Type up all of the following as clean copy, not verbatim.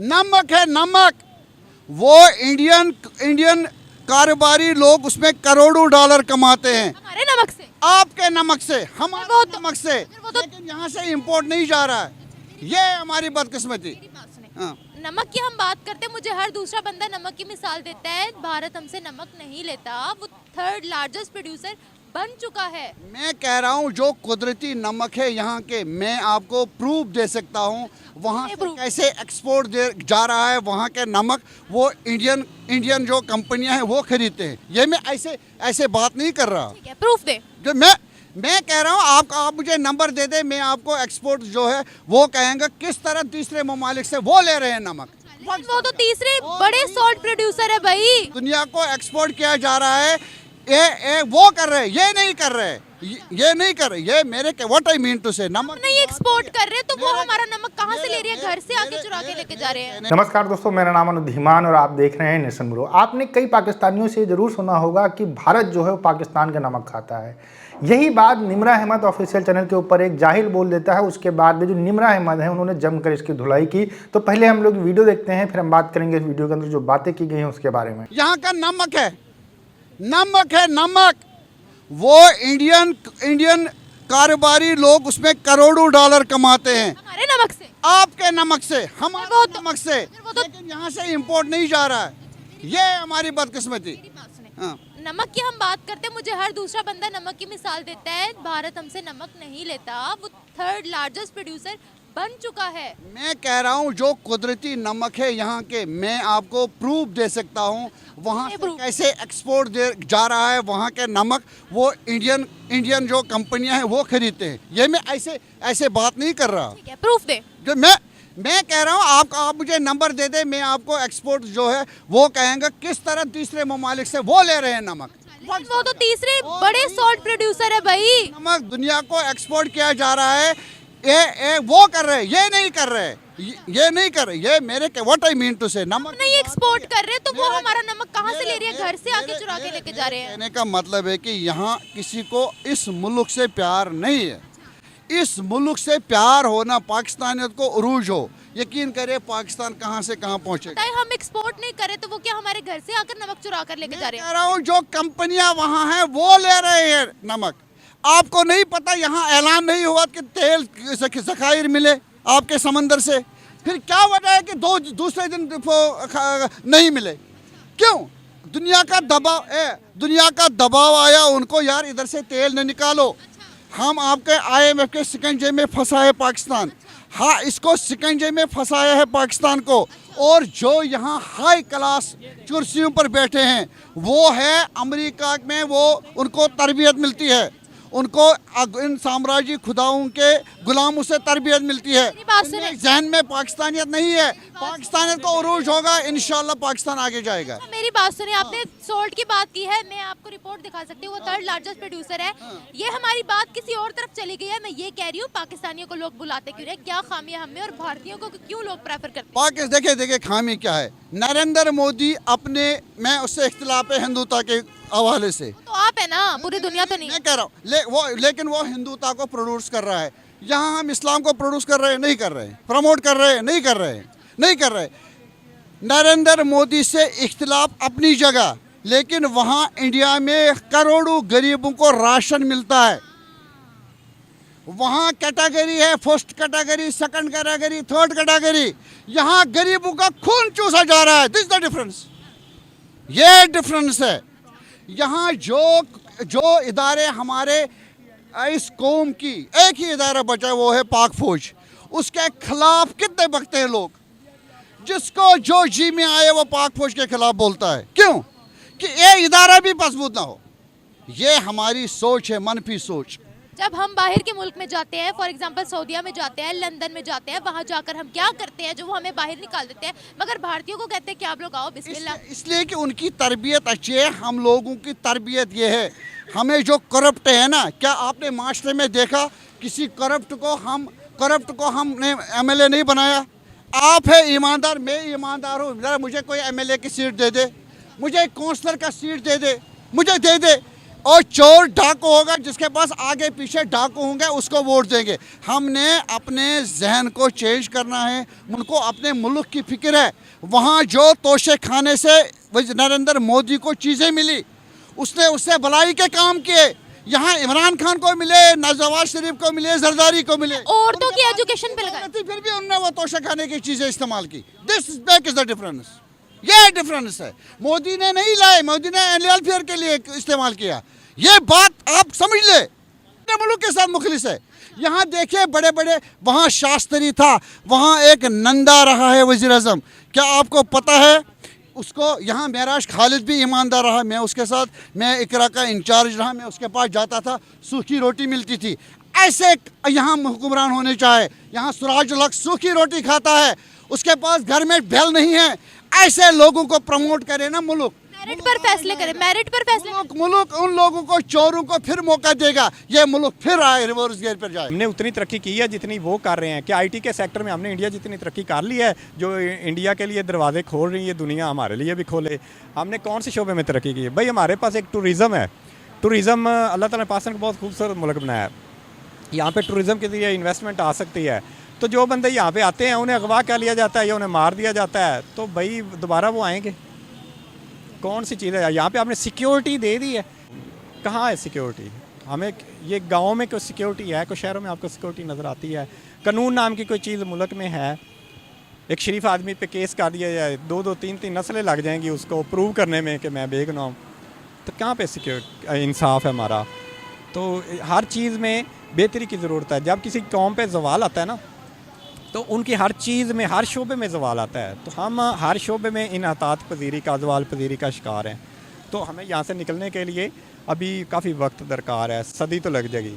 नमक है नमक। वो इंडियन इंडियन कारोबारी लोग उसमें करोड़ों डॉलर कमाते हैं हमारे नमक से। आपके नमक से, हमारे वो तो- नमक से, वो तो- लेकिन यहाँ से इंपोर्ट नहीं जा रहा है। ये हमारी बदकिस्मती। मेरी बात सुने। हाँ। नमक की हम बात करते हैं, मुझे हर दूसरा बंदा नमक की मिसाल देता है। भारत हमसे नमक नहीं लेता, वो थर्ड लार्जेस्ट प्रोड्यूसर बन चुका है। मैं कह रहा हूँ जो कुदरती नमक है यहाँ के, मैं आपको प्रूफ दे सकता हूँ वहाँ से proof? कैसे एक्सपोर्ट जा रहा है। वहाँ के नमक वो इंडियन जो कंपनियां हैं वो खरीदते हैं। ये मैं ऐसे बात नहीं कर रहा। ठीक है, प्रूफ दे। जो मैं कह रहा हूँ आप मुझे नंबर दे दे, मैं आपको एक्सपोर्ट जो है वो कहेंगे किस तरह तीसरे ममालिक से वो ले रहे हैं नमक। वो तो तीसरे बड़े सॉल्ट प्रोड्यूसर है भाई। दुनिया को एक्सपोर्ट किया जा रहा है। ये वो कर रहे हैं, ये नहीं कर रहे, ये नहीं कर रहे। ये मेरे व्हाट आई मीन टू से, नमक नहीं एक्सपोर्ट कर रहे तो वो हमारा नमक कहाँ से ले रही है? घर से आके चुरा के लेके जा रहे हैं। नमस्कार दोस्तों, मेरा नाम अनुध धीमान और आप देख रहे हैं नेशन ब्यूरो। आपने कई पाकिस्तानियों से जरूर सुना होगा कि भारत जो है वो पाकिस्तान का नमक खाता है। यही बात निमरा अहमद ऑफिशियल चैनल के ऊपर एक जाहिल बोल देता है। उसके बाद में जो निमरा अहमद है उन्होंने जमकर इसकी धुलाई की। तो पहले हम लोग वीडियो देखते हैं, फिर हम बात करेंगे इस वीडियो के अंदर जो बातें की गई हैं उसके बारे में। यहाँ का नमक है नमक। वो इंडियन कारोबारी लोग उसमें करोड़ों डॉलर कमाते हैं हमारे नमक से। आपके नमक से, हमारे वो तो- नमक से, वो तो- लेकिन यहाँ से इंपोर्ट नहीं जा रहा है। ये हमारी बदकिस्मती। मेरी बात सुने। हाँ। नमक की हम बात करते हैं, मुझे हर दूसरा बंदा नमक की मिसाल देता है। भारत हमसे नमक नहीं लेता, वो थर्ड लार्जेस्ट प्रोड्यूसर बन चुका है। मैं कह रहा हूँ जो कुदरती नमक है यहाँ के, मैं आपको प्रूफ दे सकता हूँ वहाँ से proof? कैसे एक्सपोर्ट जा रहा है। वहाँ के नमक वो इंडियन जो कंपनियां हैं वो खरीदते हैं। ये मैं ऐसे बात नहीं कर रहा। ठीक है, प्रूफ दे। जो मैं कह रहा हूँ आप मुझे नंबर दे दे, मैं आपको एक्सपोर्ट जो है वो कहेंगे किस तरह तीसरे ममालिक से वो ले रहे हैं नमक। वो तो तीसरे बड़े सॉल्ट प्रोड्यूसर है भाई। नमक दुनिया को एक्सपोर्ट किया जा रहा है। ये वो कर रहे, ये नहीं कर रहे, ये नहीं कर रहे। ये मेरे व्हाट आई मीन टू से, नमक नहीं एक्सपोर्ट कर रहे तो वो हमारा नमक कहाँ से ले रही है? घर से आके चुरा के लेके जा रहे हैं। कहने का मतलब है कि यहाँ किसी को इस मुल्क से प्यार नहीं है। इस मुल्क से प्यार होना, पाकिस्तानियत को उरूज हो, यकीन करे पाकिस्तान कहाँ से कहाँ पहुँचे। हम एक्सपोर्ट नहीं करे तो वो क्या हमारे घर से आकर नमक चुरा कर लेके जा रहे कह हैं? रहा हूँ जो कंपनियां वहाँ हैं वो ले रहे हैं नमक। आपको नहीं पता, यहाँ ऐलान नहीं हुआ कि तेल ज़खायर मिले आपके समंदर से, फिर क्या वजह है कि दूसरे दिन नहीं मिले? क्यों? दुनिया का दबाव आया उनको, यार इधर से तेल न निकालो। हम आपके IMF के शिकंजे में फंसा है पाकिस्तान। हाँ, इसको शिकंजे में फंसाया है पाकिस्तान को। और जो यहाँ हाई क्लास कुर्सियों पर बैठे हैं वो है अमेरिका में, वो उनको तरबियत मिलती है, उनको इन साम्राज्य खुदाओं के गुलामों से तरबियत मिलती है। उनमें जहन में पाकिस्तानियत नहीं है। पाकिस्तानियत को उरूज होगा, इंशाल्लाह पाकिस्तान आगे जाएगा। मेरी बात सुनिए, आपने सोल्ट की बात की है, मैं आपको रिपोर्ट दिखा सकती हूँ, वो थर्ड लार्जेस्ट प्रोड्यूसर है। ये हमारी बात किसी और तरफ चली गई है। मैं ये कह रही हूँ पाकिस्तानियों को लोग बुलाते क्यों रहे? क्या खामियां हमें और भारतीयों को क्यों लोग प्रेफर करते हैं? देखिए खामी क्या है। नरेंद्र मोदी अपने, मैं उससे इख्तिलाफ है हिंदुता के हवाले से, तो आप है ना, पूरी दुनिया तो नहीं। मैं कह रहा हूँ लेकिन वो हिंदुता को प्रोड्यूस कर रहा है। यहाँ हम इस्लाम को प्रोड्यूस कर रहे हैं, नहीं कर रहे, प्रमोट कर रहे हैं, नहीं कर रहे। नरेंद्र मोदी से इख्तिलाफ अपनी जगह, लेकिन वहाँ इंडिया में करोड़ों गरीबों को राशन मिलता है। वहाँ कैटेगरी है, first category, second category, third category. यहाँ गरीबों का खून चूसा जा रहा है। दिस द डिफरेंस, ये डिफरेंस है। यहाँ जो इदारे हमारे इस कौम की, एक ही इदारा बचा है, वो है पाक फौज। उसके खिलाफ कितने बकते हैं लोग। जिसको जो जी में आए वो पाक फौज के खिलाफ बोलता है। क्यों? कि ये इदारा भी मजबूत ना हो। ये हमारी सोच है, मनफी सोच। जब हम बाहर के मुल्क में जाते हैं, फॉर एग्जांपल सऊदीया में जाते हैं, लंदन में जाते हैं, वहाँ जाकर हम क्या करते हैं? जो वो हमें बाहर निकाल देते हैं, मगर भारतीयों को कहते हैं कि आप लोग आओ, बिस्मिल्लाह। इसलिए कि उनकी तरबियत अच्छी है। हम लोगों की तरबियत ये है, हमें जो करप्ट है ना, क्या आपने माशरे में देखा किसी करप्ट को हमने MLA नहीं बनाया? आप है ईमानदार, मैं ईमानदार हूँ, ज़रा मुझे कोई MLA की सीट दे दे, मुझे काउंसलर का सीट दे दे, मुझे दे दे। और चोर डाकू होगा, जिसके पास आगे पीछे डाकू होंगे उसको वोट देंगे। हमने अपने जहन को चेंज करना है, उनको अपने मुल्क की फिक्र है। वहाँ जो तोशे खाने से नरेंद्र मोदी को चीज़ें मिली, उसने उससे भलाई के काम किए। यहाँ इमरान खान को मिले, नवाज शरीफ को मिले, जरदारी को मिले, औरतों की एजुकेशन पे लगाए, फिर भी उन्होंने वो तोशे खाने की चीज़ें इस्तेमाल की। दिस इज द डिफरेंस, ये डिफरेंस है। मोदी ने नहीं लाए, मोदी ने वेलफेयर के लिए इस्तेमाल किया। ये बात आप समझ ले, अपने मुल्क के साथ मुखलिस है। यहाँ देखिए बड़े बड़े, वहाँ शास्त्री था, वहाँ एक नंदा रहा है वज़ीर आज़म, क्या आपको पता है? उसको यहाँ महराज खालिद भी ईमानदार रहा, मैं उसके साथ, मैं इकरा का इंचार्ज रहा, मैं उसके पास जाता था, सूखी रोटी मिलती थी। ऐसे यहाँ हुक्मरान होने चाहे। यहाँ सुराजुल हक सूखी रोटी खाता है, उसके पास घर में बैल नहीं है। ऐसे लोगों को प्रमोट करे ना मुल्क, मेरिट पर फैसले करें, मेरिट पर फैसले मुल्क उन लोगों को, चोरों को फिर मौका देगा। ये मुल्क फिर आए रिवर्स गियर पर जाए। हमने उतनी तरक्की की है जितनी वो कर रहे हैं। क्या आईटी के सेक्टर में हमने इंडिया जितनी तरक्की कर ली है, जो इंडिया के लिए दरवाजे खोल रही है दुनिया, हमारे लिए भी खोले। हमने कौन से शोबे में तरक्की की है? भाई हमारे पास एक टूरिज़्म है। टूरिज़्म अल्लाह ताला ने पाकिस्तान को बहुत खूबसूरत मुल्क बनाया है। यहाँ पे टूरिज़्म के लिए इन्वेस्टमेंट आ सकती है। तो जो बंदे यहाँ पे आते हैं उन्हें अगवा कर लिया जाता है या उन्हें मार दिया जाता है, तो भाई दोबारा वो आएंगे? कौन सी चीज़ है? यहाँ पे आपने सिक्योरिटी दे दी है, कहाँ है सिक्योरिटी? हमें ये गांव में कोई सिक्योरिटी है? कोई शहरों में आपको सिक्योरिटी नज़र आती है? कानून नाम की कोई चीज़ मुल्क में है? एक शरीफ आदमी पे केस कर दिया जाए, 2-2, 3-3 नस्लें लग जाएंगी उसको प्रूव करने में कि मैं बेगुनाह हूँ, तो कहाँ पे सिक्योरिटी इंसाफ है हमारा? तो हर चीज़ में बेहतरी की ज़रूरत है। जब किसी कौम पे जवाल आता है ना, तो उनकी हर चीज़ में, हर शोबे में जवाल आता है। तो हम हर शोबे में इनहतात पजीरी का, जवाल पजीरी का शिकार हैं। तो हमें यहाँ से निकलने के लिए अभी काफ़ी वक्त दरकार है, सदी तो लग जाएगी।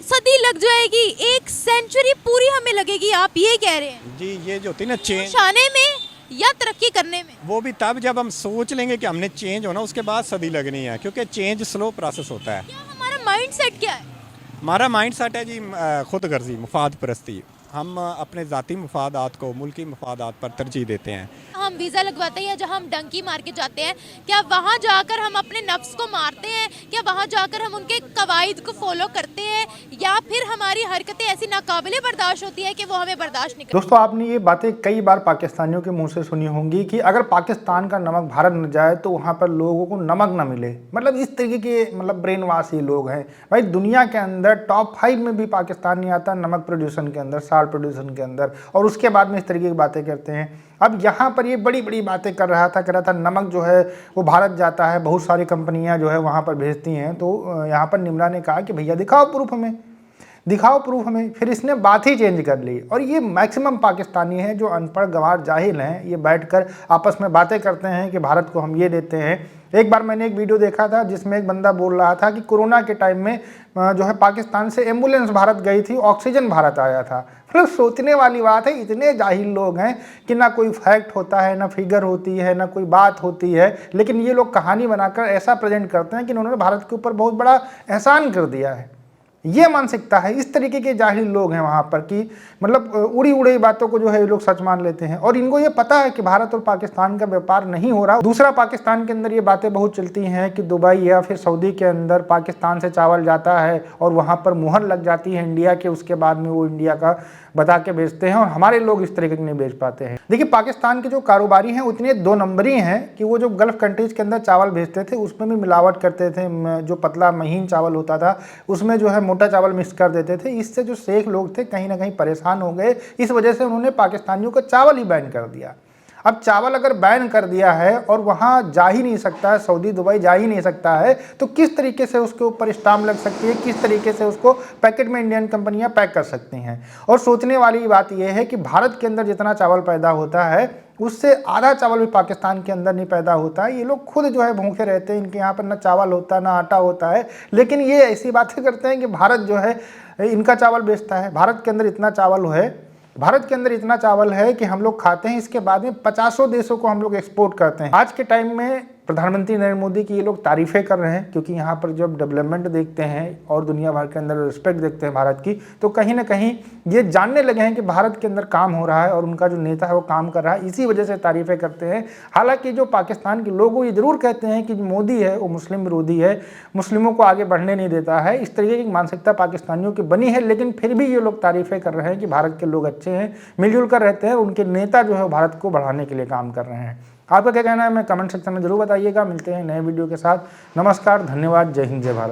सदी लग जाएगी, 1 सेंचुरी पूरी हमें लगेगी, आप ये कह रहे हैं? जी, ये जो होती है ना चेंज आने में या तरक्की करने में, वो भी तब जब हम सोच लेंगे कि हमने चेंज होना, उसके बाद सदी लगनी है, क्योंकि चेंज स्लो प्रोसेस होता है। क्या हमारा माइंड सेट क्या है? हमारा माइंड सेट है जी खुद गर्जी, मुफाद परस्ती। हम अपने ज़ाती मफादात को मुल्की मफादात पर तरजीह देते हैं। हम वीज़ा लगवाते हैं या जहाँ हम डंकी मार के जाते हैं, क्या वहाँ जाकर हम अपने नफ्स को मारते हैं? क्या वहाँ जाकर हम उनके कवायद को फॉलो करते हैं, या फिर हमारी हरकतें ऐसी नाकाबिले बर्दाश्त होती है कि वो हमें बर्दाश्त नहीं करती? दोस्तों, आपने ये बातें कई बार पाकिस्तानियों के मुंह से सुनी होंगी कि अगर पाकिस्तान का नमक भारत न जाए तो वहाँ पर लोगों को नमक न मिले। मतलब इस तरीके के ब्रेन वाश ये लोग हैं। भाई दुनिया के अंदर टॉप 5 में भी पाकिस्तान नहीं आता नमक प्रोड्यूसन के अंदर, साल्ट प्रोड्यूसन के अंदर, और उसके बाद में इस तरीके की बातें करते हैं। अब यहाँ पर ये बड़ी बड़ी बातें कर रहा था नमक जो है वो भारत जाता है, बहुत सारी कंपनियाँ जो है वहाँ पर भेजती हैं। तो यहाँ पर निमरा ने कहा कि भैया दिखाओ प्रूफ हमें, दिखाओ प्रूफ हमें। फिर इसने बात ही चेंज कर ली। और ये मैक्सिमम पाकिस्तानी हैं जो अनपढ़ गंवार जाहिल हैं, ये बैठकर आपस में बातें करते हैं कि भारत को हम ये देते हैं। एक बार मैंने एक वीडियो देखा था जिसमें एक बंदा बोल रहा था कि कोरोना के टाइम में जो है पाकिस्तान से एम्बुलेंस भारत गई थी, ऑक्सीजन भारत आया था। मतलब सोचने वाली बात है, इतने जाहिल लोग हैं कि ना कोई फैक्ट होता है, ना फिगर होती है, ना कोई बात होती है, लेकिन ये लोग कहानी बनाकर ऐसा प्रेजेंट करते हैं कि उन्होंने भारत के ऊपर बहुत बड़ा एहसान कर दिया है। ये मानसिकता है। इस तरीके के जाहिल लोग हैं वहाँ पर कि मतलब उड़ी उड़ी बातों को जो है ये लोग सच मान लेते हैं। और इनको ये पता है कि भारत और पाकिस्तान का व्यापार नहीं हो रहा। दूसरा, पाकिस्तान के अंदर ये बातें बहुत चलती हैं कि दुबई या फिर सऊदी के अंदर पाकिस्तान से चावल जाता है और वहाँ पर मुहर लग जाती है इंडिया के, उसके बाद में वो इंडिया का बता के बेचते हैं, और हमारे लोग इस तरीके के नहीं बेच पाते हैं। देखिए, पाकिस्तान के जो कारोबारी हैं उतने 2 नंबरी हैं कि वो जो गल्फ कंट्रीज के अंदर चावल भेजते थे उसमें भी मिलावट करते थे। जो पतला महीन चावल होता था उसमें जो है मोटा चावल मिक्स कर देते थे। इससे जो शेख लोग थे कहीं ना कहीं परेशान हो गए। इस वजह से उन्होंने पाकिस्तानियों का चावल ही बैन कर दिया। अब चावल अगर बैन कर दिया है और वहाँ जा ही नहीं सकता है, सऊदी दुबई जा ही नहीं सकता है, तो किस तरीके से उसके ऊपर स्टाम्प लग सकती है, किस तरीके से उसको पैकेट में इंडियन कंपनियां पैक कर सकती हैं। और सोचने वाली बात यह है कि भारत के अंदर जितना चावल पैदा होता है उससे आधा चावल भी पाकिस्तान के अंदर नहीं पैदा होता है। ये लोग खुद जो है भूखे रहते हैं, इनके यहाँ पर ना चावल होता है ना आटा होता है, लेकिन ये ऐसी बातें करते हैं कि भारत जो है इनका चावल बेचता है। भारत के अंदर इतना चावल है, भारत के अंदर इतना चावल है कि हम लोग खाते हैं, इसके बाद में 50 देशों को हम लोग एक्सपोर्ट करते हैं। आज के टाइम में प्रधानमंत्री नरेंद्र मोदी की ये लोग तारीफ़ें कर रहे हैं, क्योंकि यहाँ पर जब डेवलपमेंट देखते हैं और दुनिया भर के अंदर रिस्पेक्ट देखते हैं भारत की, तो कहीं ना कहीं ये जानने लगे हैं कि भारत के अंदर काम हो रहा है और उनका जो नेता है वो काम कर रहा है, इसी वजह से तारीफ़ें करते हैं। हालांकि जो पाकिस्तान के लोग वो ये ज़रूर कहते हैं कि जो मोदी है वो मुस्लिम विरोधी है, मुस्लिमों को आगे बढ़ने नहीं देता है, इस तरीके की मानसिकता पाकिस्तानियों की बनी है। लेकिन फिर भी ये लोग तारीफ़ें कर रहे हैं कि भारत के लोग अच्छे हैं, मिलजुल कर रहते हैं, उनके नेता जो है भारत को बढ़ाने के लिए काम कर रहे हैं। आपका क्या कहना है, मैं कमेंट सेक्शन में जरूर बताइएगा। मिलते हैं नए वीडियो के साथ। नमस्कार, धन्यवाद, जय हिंद, जय भारत।